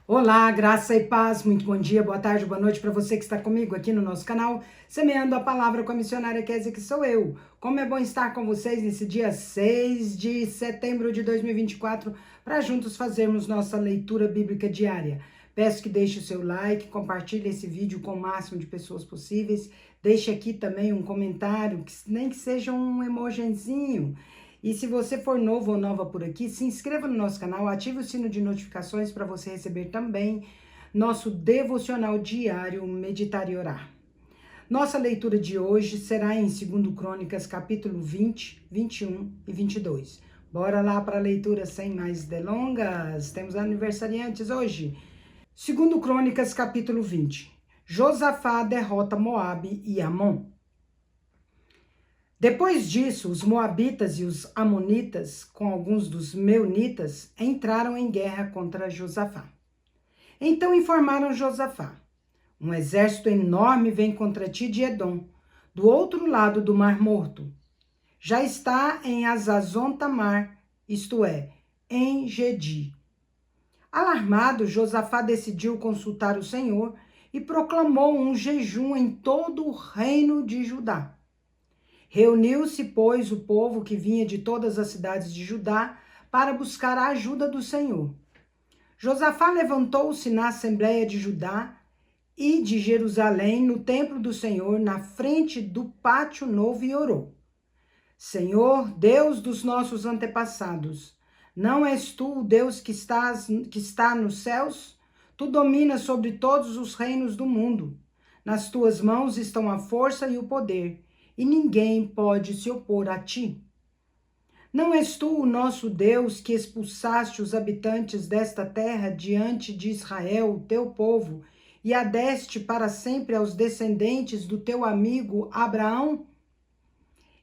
Olá, graça e paz, muito bom dia, boa tarde, boa noite para você que está comigo aqui no nosso canal, semeando a palavra com a missionária Kézia, que sou eu. Como é bom estar com vocês nesse dia 6 de setembro de 2024, para juntos fazermos nossa leitura bíblica diária. Peço que deixe o seu like, compartilhe esse vídeo com o máximo de pessoas possíveis, deixe aqui também um comentário, nem que seja um emojizinho. E se você for novo ou nova por aqui, se inscreva no nosso canal, ative o sino de notificações para você receber também nosso devocional diário Meditar e Orar. Nossa leitura de hoje será em 2 Crônicas, capítulo 20, 21 e 22. Bora lá para a leitura sem mais delongas. Temos aniversariantes hoje. 2 Crônicas, capítulo 20. Josafá derrota Moabe e Amon. Depois disso, os moabitas e os amonitas, com alguns dos meunitas, entraram em guerra contra Josafá. Então informaram Josafá: um exército enorme vem contra ti de Edom, do outro lado do Mar Morto. Já está em Hazazon Tamar, isto é, em Gedi. Alarmado, Josafá decidiu consultar o Senhor e proclamou um jejum em todo o reino de Judá. Reuniu-se, pois, o povo que vinha de todas as cidades de Judá para buscar a ajuda do Senhor. Josafá levantou-se na Assembleia de Judá e de Jerusalém, no templo do Senhor, na frente do pátio novo, e orou: Senhor, Deus dos nossos antepassados, não és tu o Deus que está nos céus? Tu dominas sobre todos os reinos do mundo. Nas tuas mãos estão a força e o poder, e ninguém pode se opor a ti. Não és tu o nosso Deus que expulsaste os habitantes desta terra diante de Israel, teu povo, e a deste para sempre aos descendentes do teu amigo Abraão?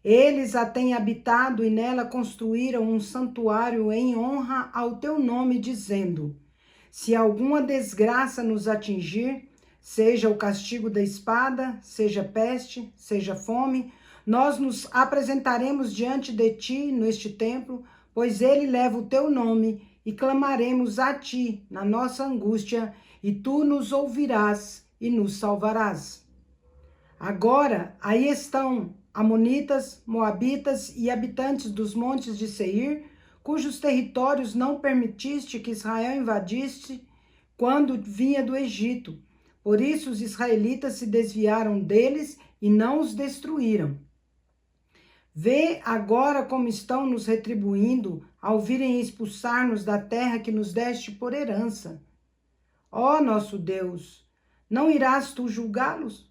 Eles a têm habitado e nela construíram um santuário em honra ao teu nome, dizendo: se alguma desgraça nos atingir, seja o castigo da espada, seja peste, seja fome, nós nos apresentaremos diante de ti neste templo, pois ele leva o teu nome, e clamaremos a ti na nossa angústia, e tu nos ouvirás e nos salvarás. Agora, aí estão amonitas, moabitas e habitantes dos montes de Seir, cujos territórios não permitiste que Israel invadisse quando vinha do Egito. Por isso os israelitas se desviaram deles e não os destruíram. Vê agora como estão nos retribuindo ao virem expulsar-nos da terra que nos deste por herança. Ó nosso Deus, não irás tu julgá-los?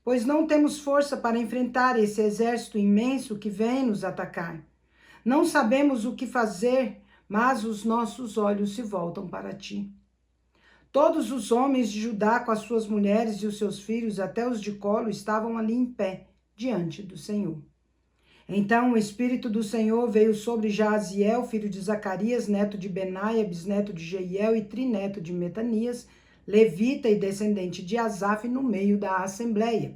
Pois não temos força para enfrentar esse exército imenso que vem nos atacar. Não sabemos o que fazer, mas os nossos olhos se voltam para ti. Todos os homens de Judá, com as suas mulheres e os seus filhos, até os de colo, estavam ali em pé, diante do Senhor. Então o Espírito do Senhor veio sobre Jaaziel, filho de Zacarias, neto de Benaia, bisneto de Jeiel e trineto de Metanias, levita e descendente de Asaf, no meio da assembleia.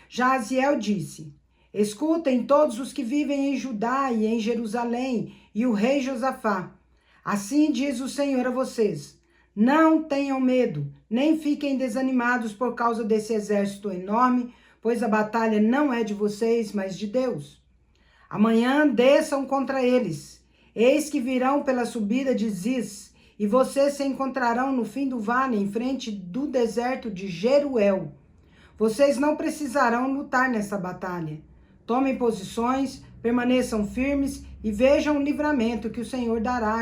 Jaaziel disse: escutem todos os que vivem em Judá e em Jerusalém, e o rei Josafá. Assim diz o Senhor a vocês: não tenham medo, nem fiquem desanimados por causa desse exército enorme, pois a batalha não é de vocês, mas de Deus. Amanhã desçam contra eles. Eis que virão pela subida de Ziz, e vocês se encontrarão no fim do vale, em frente do deserto de Jeruel. Vocês não precisarão lutar nessa batalha. Tomem posições, permaneçam firmes e vejam o livramento que o Senhor dará,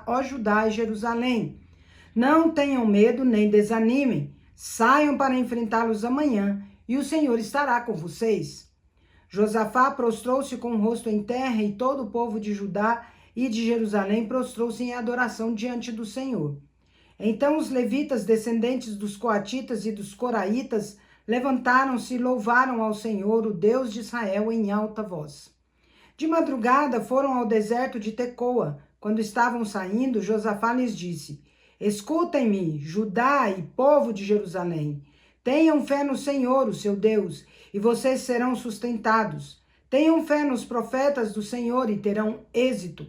ó Judá e Jerusalém. Não tenham medo nem desanimem. Saiam para enfrentá-los amanhã, e o Senhor estará com vocês. Josafá prostrou-se com o rosto em terra, e todo o povo de Judá e de Jerusalém prostrou-se em adoração diante do Senhor. Então os levitas, descendentes dos coatitas e dos coraitas, levantaram-se e louvaram ao Senhor, o Deus de Israel, em alta voz. De madrugada foram ao deserto de Tecoa. Quando estavam saindo, Josafá lhes disse: escutem-me, Judá e povo de Jerusalém. Tenham fé no Senhor, o seu Deus, e vocês serão sustentados. Tenham fé nos profetas do Senhor e terão êxito.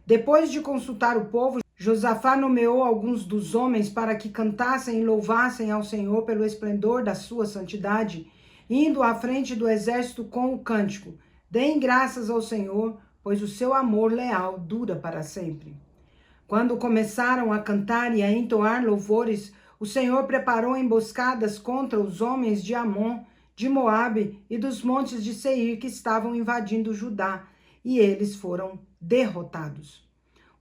Depois de consultar o povo, Josafá nomeou alguns dos homens para que cantassem e louvassem ao Senhor pelo esplendor da sua santidade, indo à frente do exército com o cântico: Deem graças ao Senhor, pois o seu amor leal dura para sempre. Quando começaram a cantar e a entoar louvores, o Senhor preparou emboscadas contra os homens de Amon, de Moabe e dos montes de Seir que estavam invadindo Judá, e eles foram derrotados.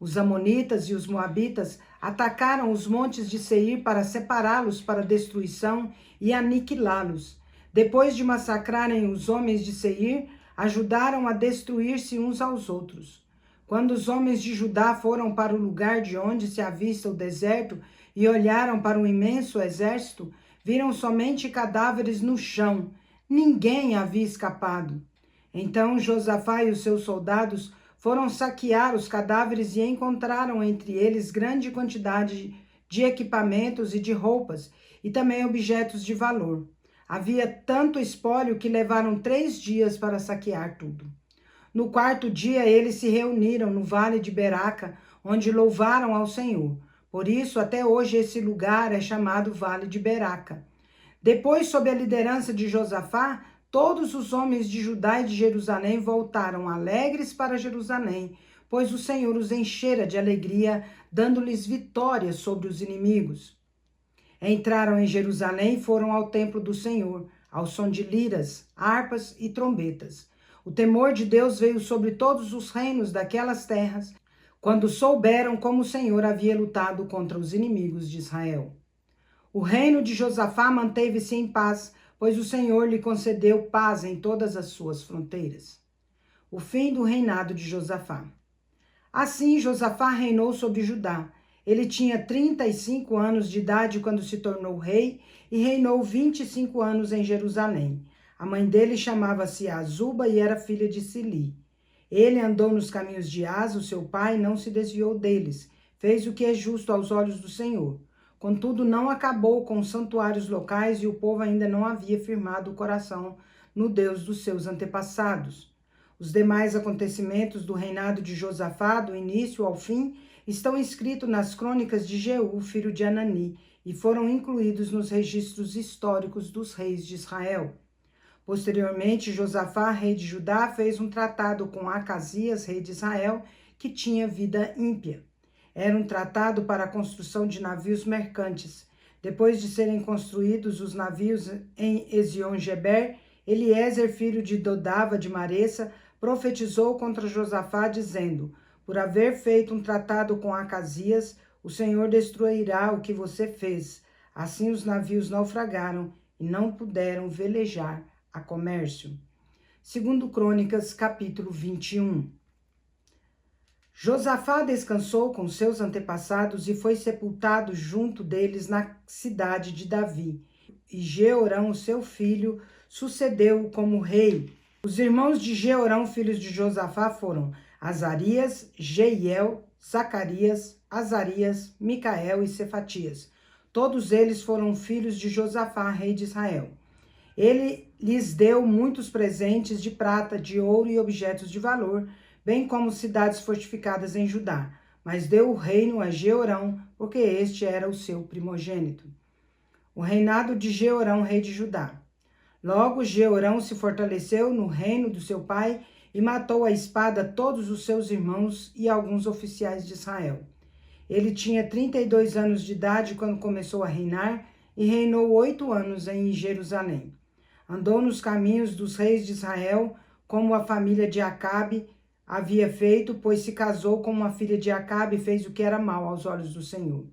Os amonitas e os moabitas atacaram os montes de Seir para separá-los para destruição e aniquilá-los. Depois de massacrarem os homens de Seir, ajudaram a destruir-se uns aos outros. Quando os homens de Judá foram para o lugar de onde se avista o deserto e olharam para o imenso exército, viram somente cadáveres no chão. Ninguém havia escapado. Então Josafá e os seus soldados foram saquear os cadáveres e encontraram entre eles grande quantidade de equipamentos e de roupas, e também objetos de valor. Havia tanto espólio que levaram 3 dias para saquear tudo. No 4º dia, eles se reuniram no vale de Beraca, onde louvaram ao Senhor. Por isso, até hoje, esse lugar é chamado Vale de Beraca. Depois, sob a liderança de Josafá, todos os homens de Judá e de Jerusalém voltaram alegres para Jerusalém, pois o Senhor os enchera de alegria, dando-lhes vitória sobre os inimigos. Entraram em Jerusalém e foram ao templo do Senhor, ao som de liras, harpas e trombetas. O temor de Deus veio sobre todos os reinos daquelas terras, quando souberam como o Senhor havia lutado contra os inimigos de Israel. O reino de Josafá manteve-se em paz, pois o Senhor lhe concedeu paz em todas as suas fronteiras. O fim do reinado de Josafá. Assim, Josafá reinou sobre Judá. Ele tinha 35 anos de idade quando se tornou rei e reinou 25 anos em Jerusalém. A mãe dele chamava-se Azuba e era filha de Sili. Ele andou nos caminhos de Asa, o seu pai, e não se desviou deles. Fez o que é justo aos olhos do Senhor. Contudo, não acabou com os santuários locais e o povo ainda não havia firmado o coração no Deus dos seus antepassados. Os demais acontecimentos do reinado de Josafá, do início ao fim, estão escritos nas crônicas de Jeú, filho de Anani, e foram incluídos nos registros históricos dos reis de Israel. Posteriormente, Josafá, rei de Judá, fez um tratado com Acasias, rei de Israel, que tinha vida ímpia. Era um tratado para a construção de navios mercantes. Depois de serem construídos os navios em Ezion-Geber, Eliezer, filho de Dodava de Maressa, profetizou contra Josafá, dizendo: Por haver feito um tratado com Acasias, o Senhor destruirá o que você fez. Assim os navios naufragaram e não puderam velejar a comércio. Segundo Crônicas, capítulo 21. Josafá descansou com seus antepassados e foi sepultado junto deles na cidade de Davi. E Jeorão, seu filho, sucedeu-o como rei. Os irmãos de Jeorão, filhos de Josafá, foram Azarias, Jeiel, Zacarias, Azarias, Micael e Cefatias. Todos eles foram filhos de Josafá, rei de Israel. Ele lhes deu muitos presentes de prata, de ouro e objetos de valor, bem como cidades fortificadas em Judá. Mas deu o reino a Jeorão, porque este era o seu primogênito. O reinado de Jeorão, rei de Judá. Logo, Jeorão se fortaleceu no reino do seu pai e matou à espada todos os seus irmãos e alguns oficiais de Israel. Ele tinha 32 anos de idade quando começou a reinar e reinou 8 anos em Jerusalém. Andou nos caminhos dos reis de Israel, como a família de Acabe havia feito, pois se casou com uma filha de Acabe e fez o que era mal aos olhos do Senhor.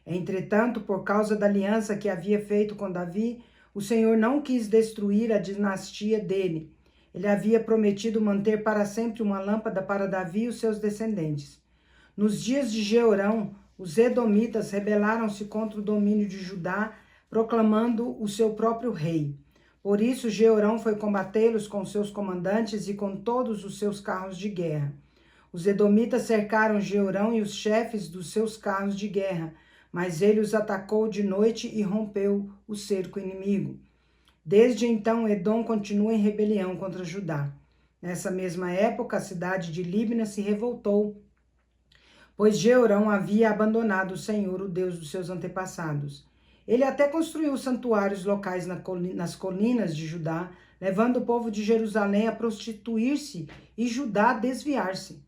Entretanto, por causa da aliança que havia feito com Davi, o Senhor não quis destruir a dinastia dele. Ele havia prometido manter para sempre uma lâmpada para Davi e os seus descendentes. Nos dias de Jeorão, os edomitas rebelaram-se contra o domínio de Judá, proclamando o seu próprio rei. Por isso, Jeorão foi combatê-los com seus comandantes e com todos os seus carros de guerra. Os edomitas cercaram Jeorão e os chefes dos seus carros de guerra, mas ele os atacou de noite e rompeu o cerco inimigo. Desde então, Edom continua em rebelião contra Judá. Nessa mesma época, a cidade de Líbna se revoltou, pois Jeorão havia abandonado o Senhor, o Deus dos seus antepassados. Ele até construiu santuários locais nas colinas de Judá, levando o povo de Jerusalém a prostituir-se e Judá a desviar-se.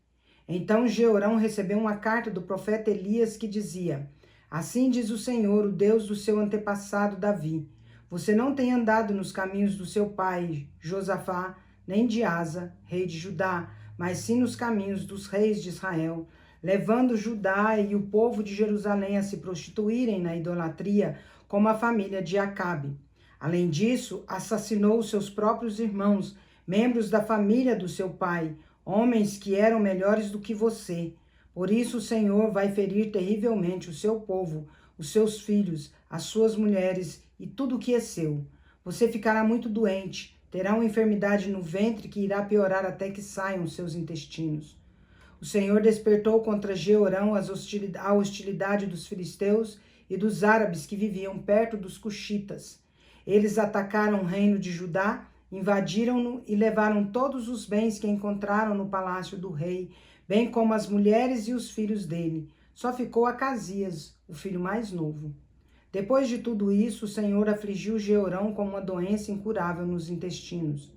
Então Jeorão recebeu uma carta do profeta Elias que dizia: Assim diz o Senhor, o Deus do seu antepassado Davi: Você não tem andado nos caminhos do seu pai Josafá, nem de Asa, rei de Judá, mas sim nos caminhos dos reis de Israel, levando Judá e o povo de Jerusalém a se prostituírem na idolatria, como a família de Acabe. Além disso, assassinou seus próprios irmãos, membros da família do seu pai, homens que eram melhores do que você. Por isso o Senhor vai ferir terrivelmente o seu povo, os seus filhos, as suas mulheres e tudo o que é seu. Você ficará muito doente, terá uma enfermidade no ventre que irá piorar até que saiam os seus intestinos. O Senhor despertou contra Jeorão a hostilidade dos filisteus e dos árabes que viviam perto dos cuxitas. Eles atacaram o reino de Judá, invadiram-no e levaram todos os bens que encontraram no palácio do rei, bem como as mulheres e os filhos dele. Só ficou Acasias, o filho mais novo. Depois de tudo isso, o Senhor afligiu Jeorão com uma doença incurável nos intestinos.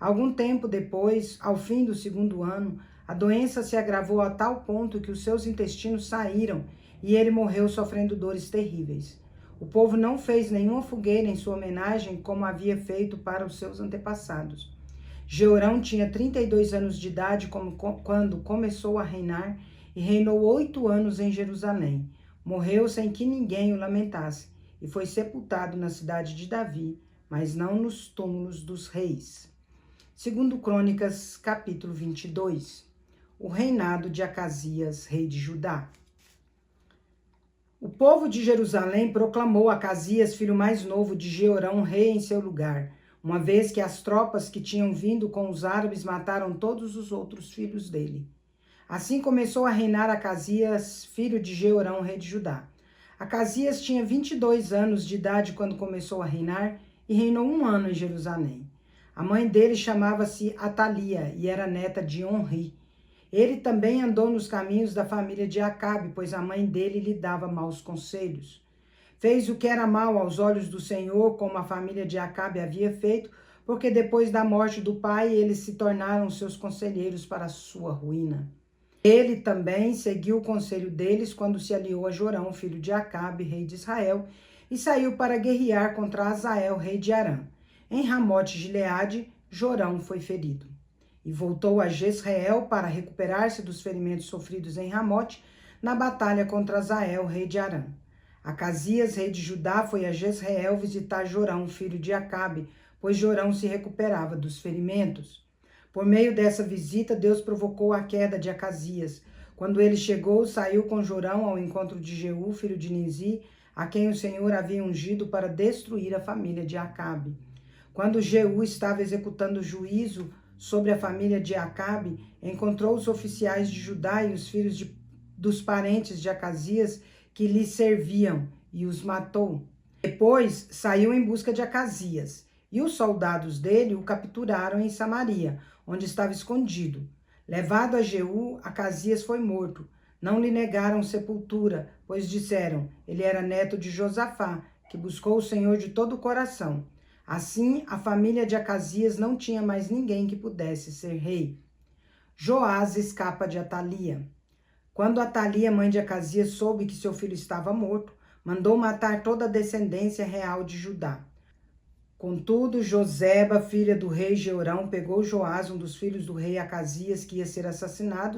Algum tempo depois, ao fim do 2º ano, a doença se agravou a tal ponto que os seus intestinos saíram e ele morreu sofrendo dores terríveis. O povo não fez nenhuma fogueira em sua homenagem como havia feito para os seus antepassados. Jeorão tinha 32 anos de idade quando começou a reinar e reinou 8 anos em Jerusalém. Morreu sem que ninguém o lamentasse e foi sepultado na cidade de Davi, mas não nos túmulos dos reis. 2 Crônicas, capítulo 22. O reinado de Acasias, rei de Judá. O povo de Jerusalém proclamou Acasias, filho mais novo de Jeorão, rei em seu lugar, uma vez que as tropas que tinham vindo com os árabes mataram todos os outros filhos dele. Assim começou a reinar Acasias, filho de Jeorão, rei de Judá. Acasias tinha 22 anos de idade quando começou a reinar e reinou 1 ano em Jerusalém. A mãe dele chamava-se Atalia e era neta de Onri. Ele também andou nos caminhos da família de Acabe, pois a mãe dele lhe dava maus conselhos. Fez o que era mal aos olhos do Senhor, como a família de Acabe havia feito, porque depois da morte do pai, eles se tornaram seus conselheiros para a sua ruína. Ele também seguiu o conselho deles quando se aliou a Jorão, filho de Acabe, rei de Israel, e saiu para guerrear contra Azael, rei de Arã. Em Ramote-Gileade, Jorão foi ferido. E voltou a Jezreel para recuperar-se dos ferimentos sofridos em Ramote, na batalha contra Azael, rei de Arã. Acasias, rei de Judá, foi a Jezreel visitar Jorão, filho de Acabe, pois Jorão se recuperava dos ferimentos. Por meio dessa visita, Deus provocou a queda de Acasias. Quando ele chegou, saiu com Jorão ao encontro de Jeú, filho de Nizi, a quem o Senhor havia ungido para destruir a família de Acabe. Quando Jeú estava executando juízo sobre a família de Acabe, encontrou os oficiais de Judá e os filhos dos parentes de Acasias que lhe serviam e os matou. Depois saiu em busca de Acasias e os soldados dele o capturaram em Samaria, onde estava escondido. Levado a Jeú, Acasias foi morto. Não lhe negaram sepultura, pois disseram, ele era neto de Josafá, que buscou o Senhor de todo o coração. Assim, a família de Acasias não tinha mais ninguém que pudesse ser rei. Joás escapa de Atalia. Quando Atalia, mãe de Acasias, soube que seu filho estava morto, mandou matar toda a descendência real de Judá. Contudo, Joseba, filha do rei Jeorão, pegou Joás, um dos filhos do rei Acasias, que ia ser assassinado,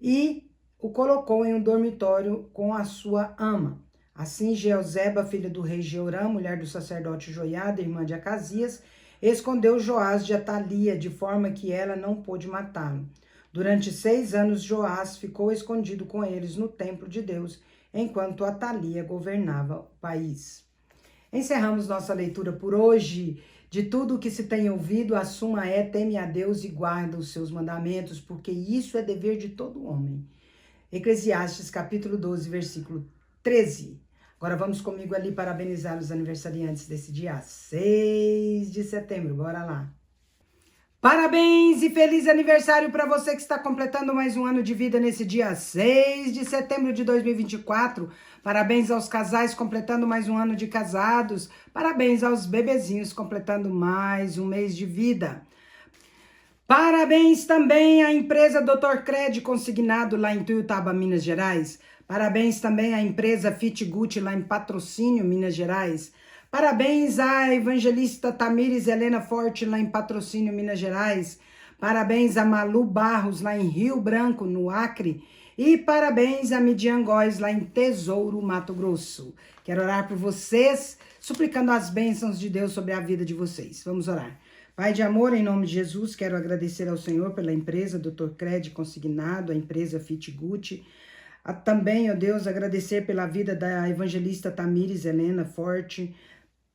e o colocou em um dormitório com a sua ama. Assim, Joseba, filha do rei Jeorão, mulher do sacerdote Joiada, irmã de Acasias, escondeu Joás de Atalia, de forma que ela não pôde matá-lo. Durante 6 anos, Joás ficou escondido com eles no templo de Deus, enquanto Atalia governava o país. Encerramos nossa leitura por hoje. De tudo o que se tem ouvido, a suma é: teme a Deus e guarda os seus mandamentos, porque isso é dever de todo homem. Eclesiastes, capítulo 12, versículo 13. Agora vamos comigo ali parabenizar os aniversariantes desse dia 6 de setembro. Bora lá. Parabéns e feliz aniversário para você que está completando mais um ano de vida nesse dia 6 de setembro de 2024. Parabéns aos casais completando mais um ano de casados. Parabéns aos bebezinhos completando mais um mês de vida. Parabéns também à empresa Dr. Cred Consignado lá em Tuiutaba, Minas Gerais. Parabéns também à empresa Fit Gucci lá em Patrocínio, Minas Gerais. Parabéns à evangelista Tamires Helena Forte lá em Patrocínio, Minas Gerais. Parabéns a Malu Barros lá em Rio Branco, no Acre. E parabéns a Midian Góes lá em Tesouro, Mato Grosso. Quero orar por vocês, suplicando as bênçãos de Deus sobre a vida de vocês. Vamos orar. Pai de amor, em nome de Jesus, quero agradecer ao Senhor pela empresa Dr. Cred Consignado, a empresa Fit Gucci. Também, ó Deus, agradecer pela vida da evangelista Tamires Helena Forte,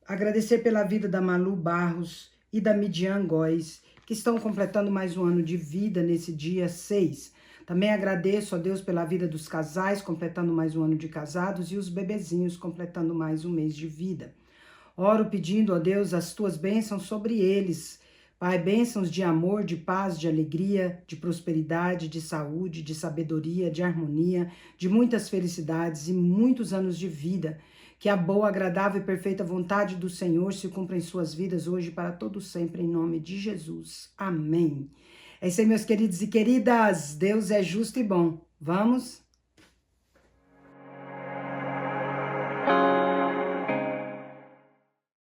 agradecer pela vida da Malu Barros e da Midian Góes, que estão completando mais um ano de vida nesse dia 6. Também agradeço a Deus pela vida dos casais, completando mais um ano de casados, e os bebezinhos completando mais um mês de vida. Oro pedindo a Deus as tuas bênçãos sobre eles. Pai, bênçãos de amor, de paz, de alegria, de prosperidade, de saúde, de sabedoria, de harmonia, de muitas felicidades e muitos anos de vida. Que a boa, agradável e perfeita vontade do Senhor se cumpra em suas vidas hoje para todo sempre, em nome de Jesus. Amém. É isso aí, meus queridos e queridas. Deus é justo e bom. Vamos?